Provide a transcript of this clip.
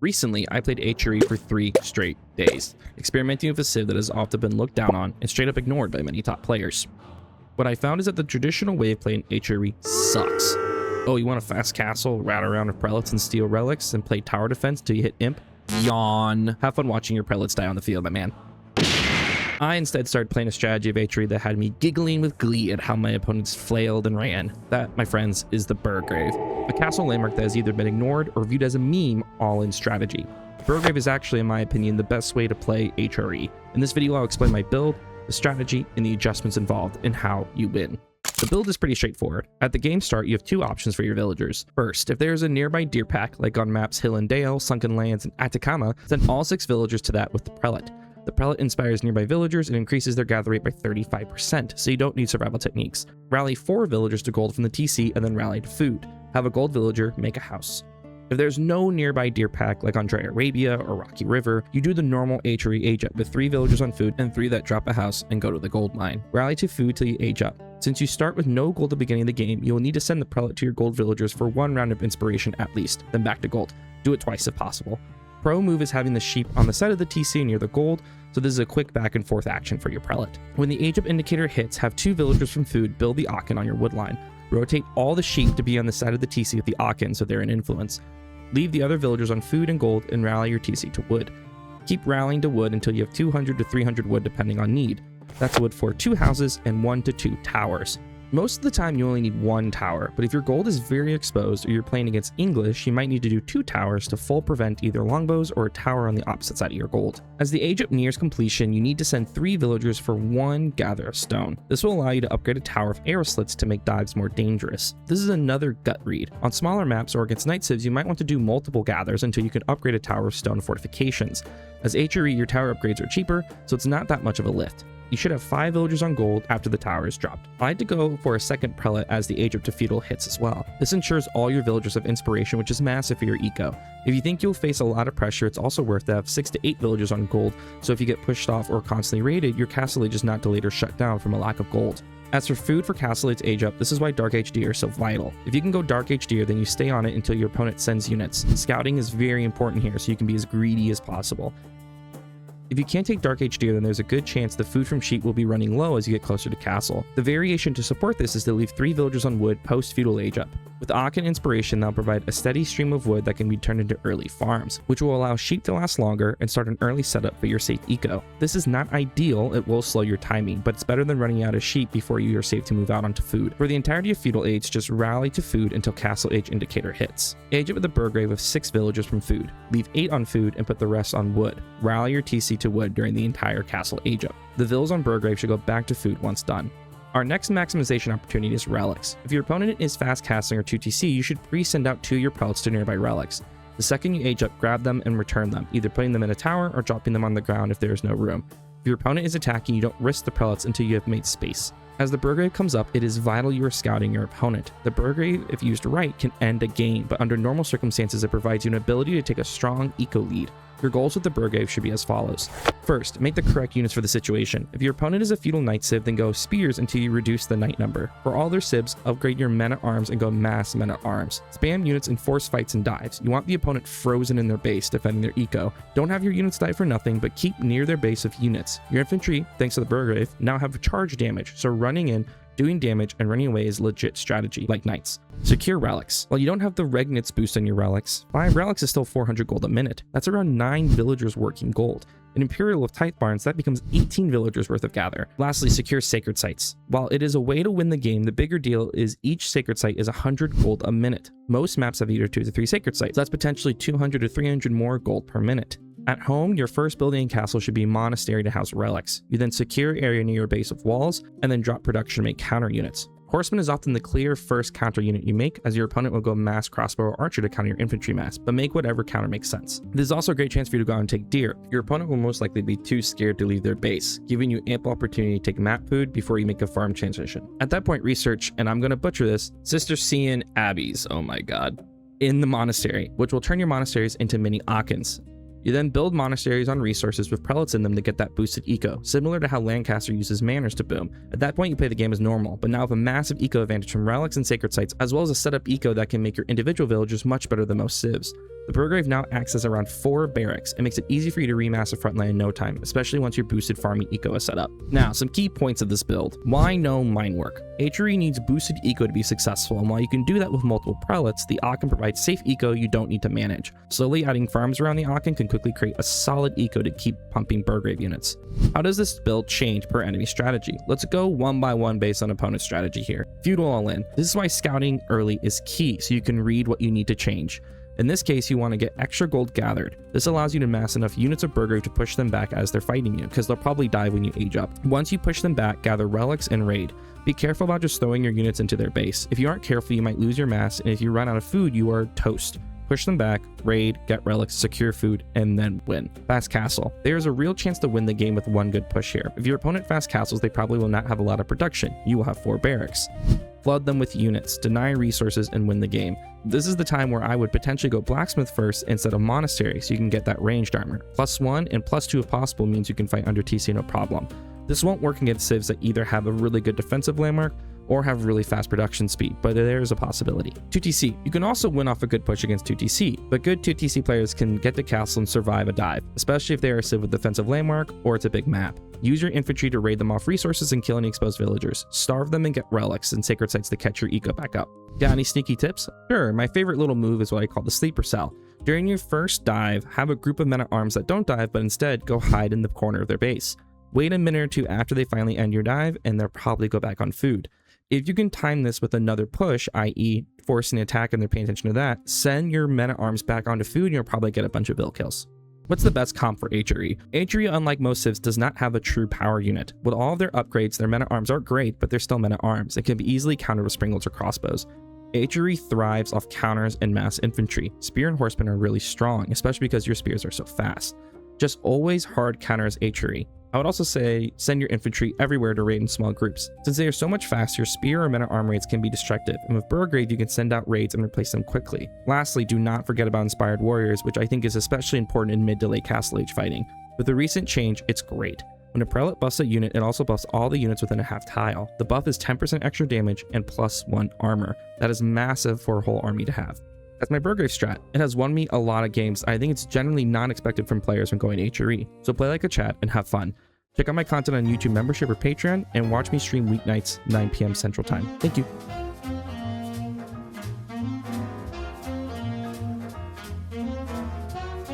Recently, I played HRE for 3 straight days, experimenting with a civ that has often been looked down on and straight up ignored by many top players. What I found is that the traditional way of playing HRE sucks. Oh, you want a fast castle, rat around with prelates and steal relics, and play tower defense till you hit imp? Yawn. Have fun watching your prelates die on the field, my man. I instead started playing a strategy of HRE that had me giggling with glee at how my opponents flailed and ran. That, my friends, is the Burgrave, a castle landmark that has either been ignored or viewed as a meme all in strategy. Burgrave is actually, in my opinion, the best way to play HRE. In this video, I'll explain my build, the strategy, and the adjustments involved, and how you win. The build is pretty straightforward. At the game start, you have 2 options for your villagers. First, if there is a nearby deer pack, like on maps Hill and Dale, Sunken Lands, and Atacama, send all 6 villagers to that with the prelate. The prelate inspires nearby villagers and increases their gather rate by 35%, so you don't need survival techniques. Rally 4 villagers to gold from the TC and then rally to food. Have a gold villager make a house. If there's no nearby deer pack like on Dry Arabia or Rocky River, you do the normal HRE age up with 3 villagers on food and 3 that drop a house and go to the gold mine. Rally to food till you age up. Since you start with no gold at the beginning of the game, you will need to send the prelate to your gold villagers for 1 round of inspiration at least, then back to gold. Do it twice if possible. Pro move is having the sheep on the side of the TC near the gold, so this is a quick back and forth action for your prelate. When the age up indicator hits, have 2 villagers from food build the Aachen on your wood line. Rotate all the sheep to be on the side of the TC with the Aachen so they're in influence. Leave the other villagers on food and gold and rally your TC to wood. Keep rallying to wood until you have 200 to 300 wood depending on need. That's wood for 2 houses and 1 to 2 towers. Most of the time you only need 1 tower, but if your gold is very exposed or you're playing against English, you might need to do 2 towers to full prevent either longbows or a tower on the opposite side of your gold. As the age up nears completion, you need to send 3 villagers for 1 gather of stone. This will allow you to upgrade a tower of arrow slits to make dives more dangerous. This is another gut read. On smaller maps or against night civs, you might want to do multiple gathers until you can upgrade a tower of stone fortifications. As HRE, your tower upgrades are cheaper, so it's not that much of a lift. You should have 5 villagers on gold after the tower is dropped. I had to go for a second prelate as the age up to feudal hits as well. This ensures all your villagers have inspiration, which is massive for your eco. If you think you'll face a lot of pressure, it's also worth to have 6 to 8 villagers on gold, so if you get pushed off or constantly raided, your castle age is not delayed or shut down from a lack of gold. As for food for castle age age up, this is why Dark HD are so vital. If you can go Dark HD, then you stay on it until your opponent sends units. Scouting is very important here, so you can be as greedy as possible. If you can't take Dark HD, then there's a good chance the food from sheep will be running low as you get closer to castle. The variation to support this is to leave 3 villagers on wood post-feudal age up. With Aachen inspiration, they'll provide a steady stream of wood that can be turned into early farms, which will allow sheep to last longer and start an early setup for your safe eco. This is not ideal, it will slow your timing, but it's better than running out of sheep before you are safe to move out onto food. For the entirety of feudal age, just rally to food until castle age indicator hits. Age up with a Burgrave of 6 villagers from food. Leave 8 on food and put the rest on wood. Rally your TC to wood during the entire castle age up. The vills on Burgrave should go back to food once done. Our next maximization opportunity is relics. If your opponent is fast casting or 2TC, you should pre-send out 2 of your prelates to nearby relics. The second you age up, grab them and return them, either putting them in a tower or dropping them on the ground if there is no room. If your opponent is attacking, you don't risk the prelates until you have made space. As the Burgrave comes up, it is vital you are scouting your opponent. The Burgrave, if used right, can end a game, but under normal circumstances, it provides you an ability to take a strong eco lead. Your goals with the Burgrave should be as follows. First, make the correct units for the situation. If your opponent is a feudal knight civ, then go spears until you reduce the knight number. For all their civs, upgrade your men-at-arms and go mass men-at-arms. Spam units in force fights and dives. You want the opponent frozen in their base, defending their eco. Don't have your units die for nothing, but keep near their base of units. Your infantry, thanks to the Burgrave, now have charge damage, so running in, doing damage, and running away is legit strategy, like knights. Secure relics. While you don't have the Regnitz boost on your relics, 5 relics is still 400 gold a minute. That's around 9 villagers working gold. In Imperial with Tithe Barns, that becomes 18 villagers worth of gather. Lastly, secure sacred sites. While it is a way to win the game, the bigger deal is each sacred site is 100 gold a minute. Most maps have either 2 to 3 sacred sites, so that's potentially 200 to 300 more gold per minute. At home, your first building and castle should be a monastery to house relics. You then secure area near your base of walls, and then drop production to make counter units. Horseman is often the clear first counter unit you make, as your opponent will go mass crossbow or archer to counter your infantry mass, but make whatever counter makes sense. This is also a great chance for you to go out and take deer. Your opponent will most likely be too scared to leave their base, giving you ample opportunity to take map food before you make a farm transition. At that point, research, and I'm gonna butcher this, Cistercian abbeys, oh my god, in the monastery, which will turn your monasteries into mini Aachens. You then build monasteries on resources with prelates in them to get that boosted eco, similar to how Lancaster uses manors to boom. At that point you play the game as normal, but now have a massive eco advantage from relics and sacred sites, as well as a setup eco that can make your individual villagers much better than most civs. The Burgrave now acts as around 4 barracks and makes it easy for you to remass a frontline in no time, especially once your boosted farming eco is set up. Now, some key points of this build. Why no mine work? HRE needs boosted eco to be successful, and while you can do that with multiple prelates, the Aachen provides safe eco you don't need to manage. Slowly adding farms around the Aachen can quickly create a solid eco to keep pumping Burgrave units. How does this build change per enemy strategy? Let's go one by one based on opponent strategy here. Feudal all in. This is why scouting early is key, so you can read what you need to change. In this case, you want to get extra gold gathered. This allows you to mass enough units of Burgrave to push them back as they're fighting you, because they'll probably die when you age up. Once you push them back, gather relics and raid. Be careful about just throwing your units into their base. If you aren't careful, you might lose your mass, and if you run out of food, you are toast. Push them back, raid, get relics, secure food, and then win. Fast castle. There's a real chance to win the game with one good push here. If your opponent fast castles, they probably will not have a lot of production. You will have 4 barracks. Flood them with units, deny resources, and win the game. This is the time where I would potentially go blacksmith first instead of monastery, so you can get that ranged armor. +1 and +2 if possible means you can fight under TC no problem. This won't work against civs that either have a really good defensive landmark or have really fast production speed, but there is a possibility. 2TC. You can also win off a good push against 2TC, but good 2TC players can get to castle and survive a dive, especially if they are a civ with defensive landmark or it's a big map. Use your infantry to raid them off resources and kill any exposed villagers. Starve them and get relics and sacred sites to catch your eco back up. Got any sneaky tips? Sure, my favorite little move is what I call the sleeper cell. During your first dive, have a group of men-at-arms that don't dive but instead go hide in the corner of their base. Wait a minute or two after they finally end your dive and they'll probably go back on food. If you can time this with another push, i.e. forcing an attack and they're paying attention to that, send your men-at-arms back onto food and you'll probably get a bunch of bill kills. What's the best comp for HRE? HRE, unlike most civs, does not have a true power unit. With all of their upgrades, their men-at-arms are great, but they're still men-at-arms. It can be easily countered with springlets or crossbows. HRE thrives off counters and mass infantry. Spear and horsemen are really strong, especially because your spears are so fast. Just always hard counter as HRE. I would also say send your infantry everywhere to raid in small groups. Since they are so much faster, spear or men-at-arm raids can be destructive, and with Burgrave you can send out raids and replace them quickly. Lastly, do not forget about inspired warriors, which I think is especially important in mid to late Castle Age fighting. With the recent change, it's great. When a prelate buffs a unit, it also buffs all the units within a half tile. The buff is 10% extra damage and +1 armor. That is massive for a whole army to have. That's my Burgrave strat. It has won me a lot of games. I think it's generally not expected from players when going HRE. So play like a chat and have fun. Check out my content on YouTube membership or Patreon and watch me stream weeknights 9 PM Central Time. Thank you.